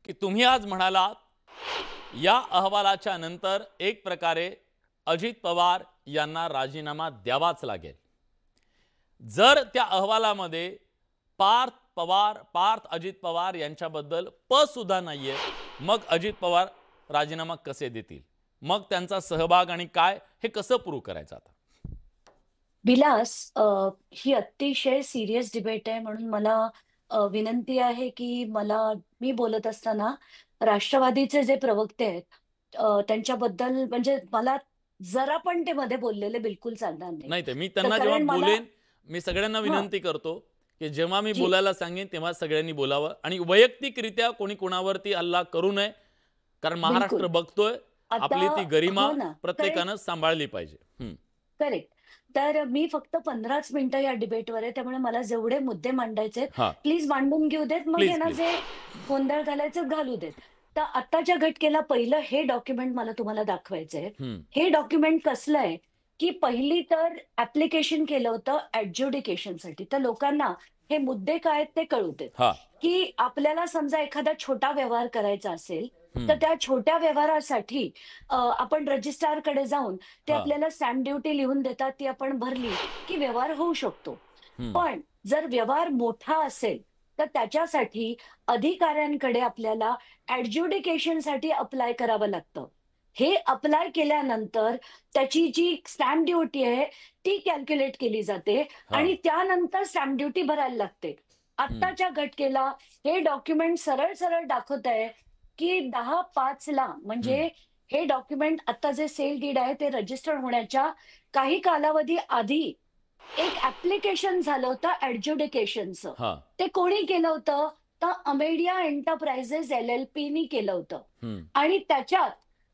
की तुम्ही आज म्हणालात या अहवालाच्या नंतर एक प्रकारे अजित पवार यांना राजीनामा द्यावाच लागेल। जर त्या अहवालामध्ये पार्थ अजित पवार यांच्याबद्दल प सुद्धा नाहीये, मग अजित पवार राजीनामा कसे देतील? मग त्यांचा सहभाग आणि काय हे कसं प्रूव्ह करायचं आता? विलास, ही अतिशय सीरियस डिबेट आहे म्हणून मला विनंती आहे की मी बोलत असताना राष्ट्रवादीचे जे प्रवक्ते आहेत त्यांच्याबद्दल म्हणजे मला जरा पण ते मध्ये बोललेले बिलकुल चालणार नाही. नाही, ते मी तर त्यांना जेव्हा कारण मला बोलेन, मी सगळ्यांना हां, विनंती करतो की जेव्हा मी जी बोलायला सांगेन तेव्हा सगळ्यांनी बोलावं आणि वैयक्तिकरित्या कोणी कोणावरती हल्ला करू नये, कारण महाराष्ट्र बिलकुल. बघतोय। आता आपली ती गरिमा हो ना, प्रत्येकानं सांभाळली पाहिजे। करेक्ट. तर मी फक्त 15च मिनिटं या डिबेटवर आहे. त्यामुळे मला जेवढे मुद्दे मांडायचे आहेत, हां, प्लीज मांडून घेऊ देत. मग प्लीज यांना प्लीज। जे गोंधळ घालायचं घालू देत. तर आत्ताच्या घटकेला पहिलं हे डॉक्युमेंट मला तुम्हाला दाखवायचंय. हे डॉक्युमेंट कसलं आहे, की पहिली तर ॲप्लिकेशन केलं होतं ॲडज्युडिकेशनसाठी. तर लोकांना हे मुद्दे काय आहेत ते कळू देत, हां, की आपल्याला समजा एखादा छोटा व्यवहार करायचा असेल, तर त्या छोट्या व्यवहारासाठी आपण रजिस्ट्रारकडे जाऊन ते हां, आपल्याला स्टॅम्प ड्युटी लिहून देतात, ती आपण भरली, की व्यवहार होऊ शकतो. हं, पण जर व्यवहार मोठा असेल, तर त्याच्यासाठी अधिकाऱ्यांकडे आपल्याला ॲडज्युडिकेशनसाठी अप्लाय करावं लागतं. हे अप्लाय केल्यानंतर त्याची जी स्टॅम्प ड्युटी आहे, ती कॅल्क्युलेट केली जाते हां, आणि त्यानंतर स्टॅम्प ड्युटी भरायला लागते. हं, आत्ताच्या घटकेला हे डॉक्युमेंट सरळ-सरळ दाखवतंय, की 10/5 ला हं, म्हणजे हे डॉक्युमेंट आता जे सेल डीड आहे ते रजिस्टर होण्याच्या काही कालावधी आधी एक ॲप्लिकेशन झालं होतं ॲडज्युडिकेशनचं. हां, ते कोणी केलं होतं? तर अमेडिया एंटरप्राइजेस एल-एल-पीनी केलं होतं. हं, आणि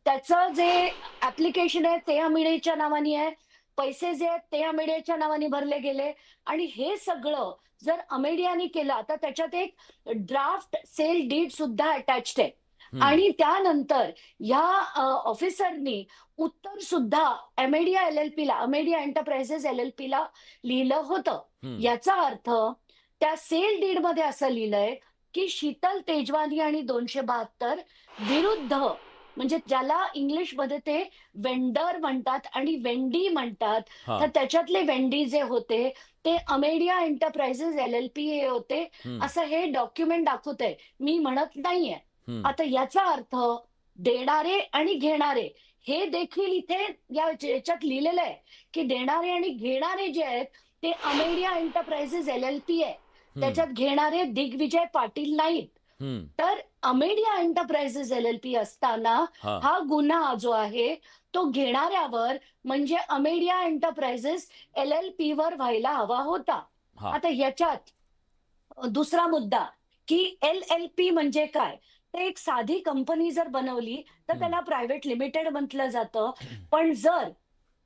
त्याचं जे ॲप्लिकेशन आहे ते अमेडियाच्या नावानी आहे. पैसे जे आहेत ते अमेडियाच्या नावाने भरले गेले आणि हे सगळं जर अमेडियाने केलं, तर त्याच्यात एक ड्राफ्ट सेल डीड सुद्धा अटॅच्ड आहे. हं, आणि त्यानंतर ह्या ऑफिसरनी उत्तर सुद्धा अमेडिया एंटरप्राइजेस एल-एल-पीला लिहिलं होतं. हं, याचा अर्थ त्या सेल डीडमध्ये असं लिहिलंय, की शीतल तेजवानी आणि 272 विरुद्ध म्हणजे ज्याला इंग्लिशमध्ये ते वेंडर म्हणतात आणि वेंडी म्हणतात. तर हां, त्याच्यातले वेंडी जे होते, ते अमेडिया एंटरप्राइजेस एल-एल-पी हे होते, हं, असं हे डॉक्युमेंट दाखवतंय. मी म्हणत नाहीये. हं, आता याचा अर्थ देणारे आणि घेणारे हे देखील इथे याच्यात लिहिलेलं आहे, की देणारे आणि घेणारे जे आहेत, ते अमेडिया एंटरप्राइजेस एल-एल-पी आहे. हं, त्याच्यात घेणारे दिग्विजय पाटील नाहीत. हं, तर अमेडिया एंटरप्राइजेस एल-एल-पी असताना हां, हा गुन्हा जो आहे, तो घेणाऱ्यावर म्हणजे अमेडिया एंटरप्राइजेस एल-एल-पीवर व्हायला हवा होता. हां, आता याच्यात दुसरा मुद्दा, की एल-एल-पी म्हणजे काय? तर एक साधी कंपनी जर बनवली, तर हं, त्याला प्रायव्हेट लिमिटेड म्हटलं जातं. पण जर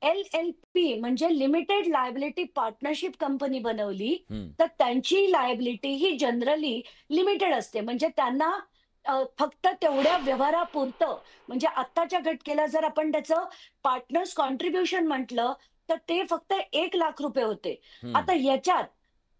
एल-एल-पी म्हणजे लिमिटेड लायबिलिटी पार्टनरशिप कंपनी बनवली, हं, तर त्यांची लायबिलिटी ही जनरली लिमिटेड असते. म्हणजे त्यांना फक्त तेवढ्या व्यवहारापुरतं म्हणजे आत्ताच्या घटकेला जर आपण त्याचं पार्टनर्स कॉन्ट्रिब्युशन म्हटलं, तर ते फक्त ₹1,00,000 होते. हं, आता याच्यात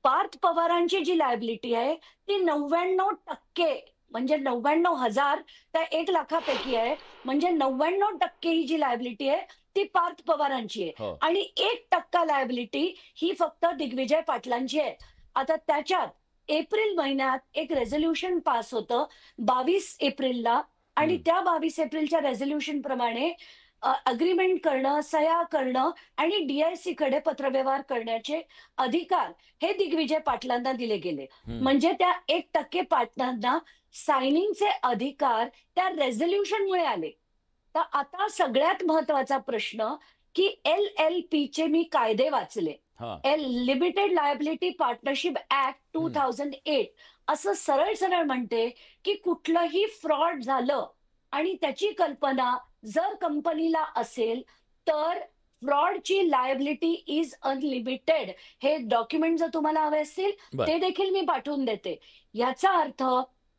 पार्थ पवारांची जी लायबिलिटी आहे, ती 99% म्हणजे 99,000 त्या 1,00,000 आहे. म्हणजे 99% ही जी लायबिलिटी आहे, ती पार्थ पवारांची आहे हो, आणि 1% लायबिलिटी ही फक्त दिग्विजय पाटलांची आहे. आता त्याच्यात एप्रिल महिन्यात एक रेझोल्यूशन पास होतं 22 एप्रिलला आणि हं, त्या 22 एप्रिलच्या रेझोल्यूशनप्रमाणे अग्रीमेंट करणं, सह्या करणं आणि डी-आय-सीकडे पत्रव्यवहार करण्याचे अधिकार हे दिग्विजय पाटलांना दिले गेले. हं, म्हणजे त्या 1% पाटलांना सायनिंगचे अधिकार त्या रेझोल्यूशनमुळे आले. तर आता सगळ्यात महत्त्वाचा प्रश्न, की एल-एल-पीचे मी कायदे वाचले. हां, लिमिटेड लायबिलिटी पार्टनरशिप ॲक्ट हं, 2008 असं सरळ-सरळ म्हणते, की कुठलंही फ्रॉड झालं आणि त्याची कल्पना जर कंपनीला असेल, तर फ्रॉडची लायबिलिटी इज अनलिमिटेड. हे डॉक्युमेंट जर तुम्हाला हवे असतील, बरं, ते देखील मी पाठवून देते. याचा अर्थ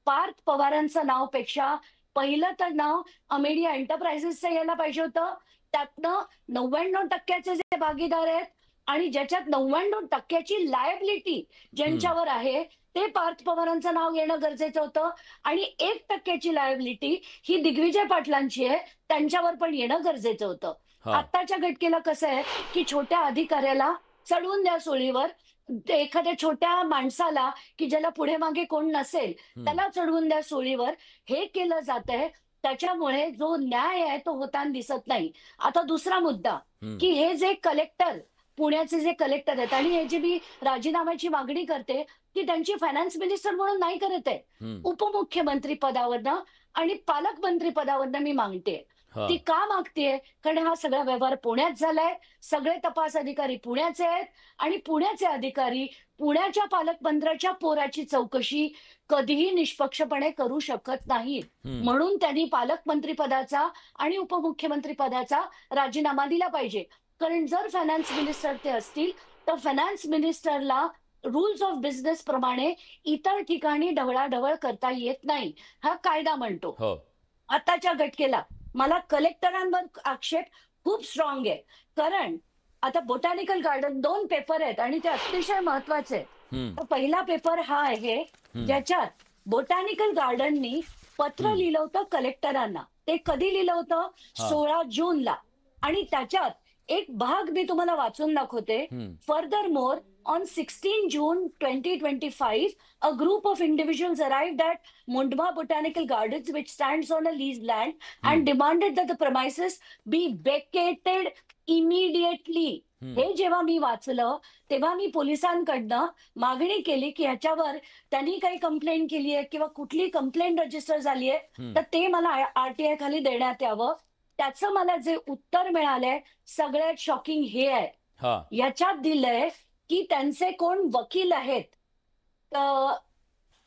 पार्थ पवारांचं नावपेक्षा पहिलं तर नाव अमेडिया एंटरप्राइजेसचं यायला पाहिजे होतं. त्यातनं 99% चे जे भागीदार आहेत आणि ज्याच्यात 99% ची लायबिलिटी हं, ज्यांच्यावर आहे, ते पार्थ पवारांचं नाव येणं गरजेचं होतं आणि 1% लायबिलिटी ही दिग्विजय पाटलांची आहे, त्यांच्यावर पण येणं गरजेचं होतं. हा. आत्ताच्या घटकेला कसं आहे, की छोट्या अधिकाऱ्याला चढवून द्या सोळीवर. ते एखाद्या छोट्या माणसाला, की ज्याला पुढे-मागे कोण नसेल, हम्म. त्याला चढवून द्या सोळीवर. हे केलं जातंय. त्याच्यामुळे जो न्याय आहे तो होताना दिसत नाही. आता दुसरा मुद्दा, हम्म. की हे जे कलेक्टर, पुण्याचे जे कलेक्टर आहेत आणि हे जे मी राजीनाम्याची मागणी करते, ती त्यांची फायनान्स मिनिस्टर म्हणून नाही करत आहे. हम्म. उपमुख्यमंत्री पदावरनं आणि पालकमंत्री पदावरनं मी मागतेय. हा. ती का मागतेय? कारण हा सगळा व्यवहार पुण्यात झालाय. सगळे तपास अधिकारी पुण्याचे आहेत आणि पुण्याचे अधिकारी पुण्याच्या पालकमंत्र्याच्या पोराची चौकशी कधीही निष्पक्षपणे करू शकत नाहीत. हम्म. म्हणून त्यांनी पालकमंत्री पदाचा आणि उपमुख्यमंत्री पदाचा राजीनामा दिला पाहिजे. कारण जर फायनान्स मिनिस्टर ते असतील, तर फायनान्स मिनिस्टरला रूल्स ऑफ बिझनेस प्रमाणे इतर ठिकाणी ढवळाढवळ करता येत नाही, हा कायदा म्हणतो. हो. आताच्या घटकेला मला कलेक्टरांवर आक्षेप खूप स्ट्रॉंग आहे. कारण आता बोटॅनिकल गार्डन 2 पेपर आहेत आणि ते अतिशय महत्वाचे आहेत. हम्म. तर पहिला पेपर हा आहे, ज्याच्यात बोटॅनिकल गार्डननी पत्र लिहिलं होतं कलेक्टरांना. ते कधी लिहिलं होतं? हा. 16 जूनला. आणि त्याच्यात एक भाग मी तुम्हाला वाचून दाखवते. Further more, on 16 June 2025, a group of individuals arrived at Mundwa Botanical Gardens, which stands on a leased land, and demanded that the premises be vacated immediately. हे जेव्हा मी वाचलं, तेव्हा मी पोलिसांकडनं मागणी केली की ह्याच्यावर त्यांनी काही कंप्लेंट केली आहे किंवा कुठली कंप्लेंट रजिस्टर झाली आहे, तर ते मला आरटीआय खाली देण्यात यावं. त्याचं मला जे उत्तर मिळालंय, सगळ्यात शॉकिंग हे आहे. हा. याच्यात दिलंय की त्यांचे कोण वकील आहेत,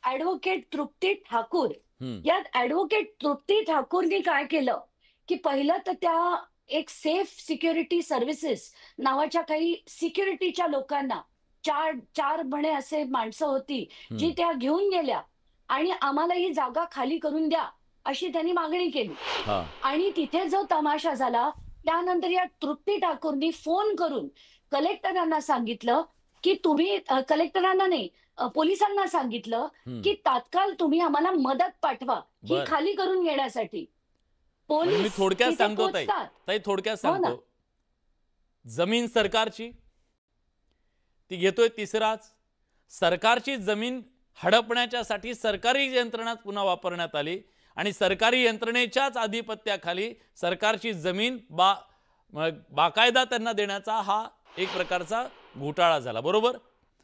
ऍडव्होकेट तृप्ती ठाकूर. या ऍडव्होकेट तृप्ती ठाकूरनी काय केलं, की पहिलं तर त्या एक सेफ सिक्युरिटी सर्व्हिसेस नावाच्या काही सिक्युरिटीच्या लोकांना, चार म्हणे असे माणसं होती, जी त्या घेऊन गेल्या आणि आम्हाला ही जागा खाली करून द्या अशी त्यांनी मागणी केली. हा. आणि तिथे जो तमाशा झाला, त्यानंतर या तृप्ती ठाकूरनी फोन करून कलेक्टरांना सांगितलं की तुम्ही, कलेक्टरांना नाही, पोलिसांना सांगितलं की तात्काळ तुम्ही आम्हाला मदत पाठवा ही बर. खाली करून घेण्यासाठी. म्हणजे मी पोलीस थोडक्यात तिथे सांगतो ताई, पोहोचतात. ताई थोडक्यात हो ना. सांगतो. जमीन सरकारची, ती घेतोय तिसराच. सरकारची जमीन हडपण्याच्यासाठी सरकारी यंत्रणा पुन्हा वापरण्यात आली आणि सरकारी यंत्रणेच्याच आधिपत्याखाली सरकारची जमीन बाकायदा त्यांना देण्याचा हा एक प्रकारचा घोटाळा झाला, बरोबर.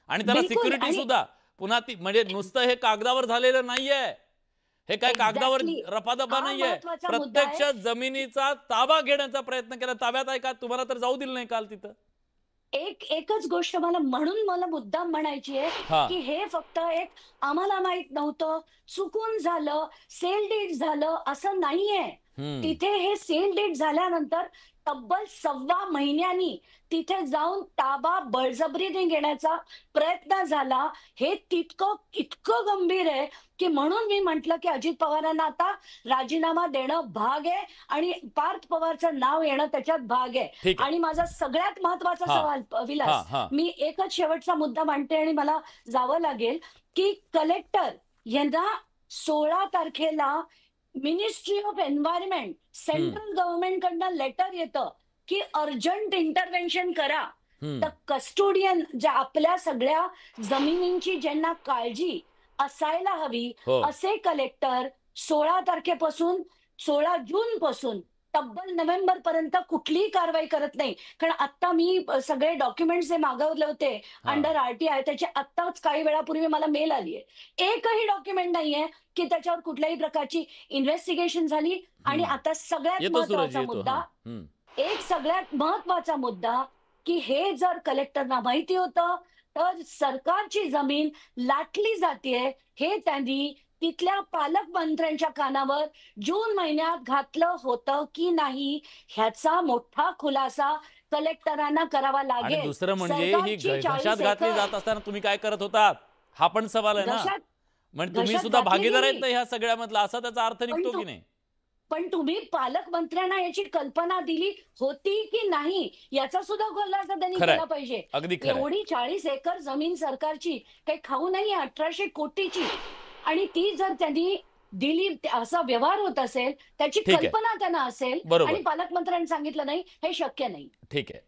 आणि त्याला बिलकुल. सिक्युरिटी आणि सुद्धा पुन्हा ती, म्हणजे नुसतं हे कागदावर झालेलं नाहीये, हे काय कागदावर Exactly. रपादपा हा नाहीये. महत्वाचा मुद्दा आहे. प्रत्यक्ष जमिनीचा ताबा घेण्याचा प्रयत्न केला. ताब्यात आहे का? तुम्हाला तर जाऊ दिलं नाही काल तिथं. एकच गोष्ट मला मुद्दाम म्हणायची आहे, हा. की हे फक्त एक आम्हाला माहित नव्हतं, चुकून झालं, सेल डीड झालं असं नाहीये. तिथे हे सेल डीड झाल्यानंतर तब्बल 1.25 महिन्यांनी तिथे जाऊन ताबा बळजबरीने घेण्याचा प्रयत्न झाला. हे इतकं गंभीर आहे, की म्हणून मी म्हटलं की अजित पवारांना आता राजीनामा देणं भाग आहे आणि पार्थ पवारचं नाव येणं त्याच्यात भाग आहे. ठीक आहे. आणि माझा सगळ्यात महत्वाचा हा. सवाल विलास, हा. मी एकच शेवटचा मुद्दा मांडते आणि मला जावं लागेल, की कलेक्टर यांना 16 तारखेला मिनिस्ट्री ऑफ एन्व्हायरमेंट, सेंट्रल गव्हर्नमेंटकडनं लेटर येतं की अर्जंट इंटरव्हेन्शन करा. तर कस्टोडियन, ज्या आपल्या सगळ्या जमिनींची ज्यांना काळजी असायला हवी, हो. असे कलेक्टर 16 तारखेपासून 16 जून पासून तब्बल नोव्हेंबर पर्यंत कुठलीही कारवाई करत नाही. कारण आता मी सगळे डॉक्युमेंट्स जे मागवले होते अंडर आरटीआय, त्याची आत्ताच काही वेळापूर्वी मला मेल आली आहे. एकही डॉक्युमेंट नाहीये की त्याच्यावर कुठल्याही प्रकारची इन्व्हेस्टिगेशन झाली. आणि आता सगळ्यात येतो सूरज, महत्वाचा येतो. मुद्दा, हा. सगळ्यात महत्वाचा मुद्दा, की हे जर कलेक्टरना माहिती होतं, तर सरकारची जमीन लाटली जातेय हे त्यांनी तिथल्या पालकमंत्र्यांच्या कानावर जून महिन्यात घातलं होतं की नाही, ह्याचा मोठा खुलासा कलेक्टरांना करावा आणि लागेल. दुसरं म्हणजे ही सरकारची 40 घशात घातली एकर जात असताना तुम्ही काय करत होतात, हा पण सवाल आहे ना. घशात म्हणजे तुम्ही घशात सुद्धा घातली भागीदार आहेत गेली. ना ह्या सगळ्यामधला, असा त्याचा अर्थ पण निघतो तू- की नाही. पण तुम्ही पालकमंत्र्यांना याची कल्पना दिली होती की नाही याचा सुद्धा खुलासा त्यांनी खरंय. केला पाहिजे. अगदी खरंय. एवढी 40 एकर जमीन सरकारची काही खाऊ नाहीये 1800 कोटीची आणि ती जर त्यांनी दिली असा व्यवहार होत असेल, त्याची ठीक आहे. कल्पना त्यांना असेल आणि बरोबर. पालकमंत्र्यांनी सांगितलं नाही, हे शक्य नाही. ठीक आहे.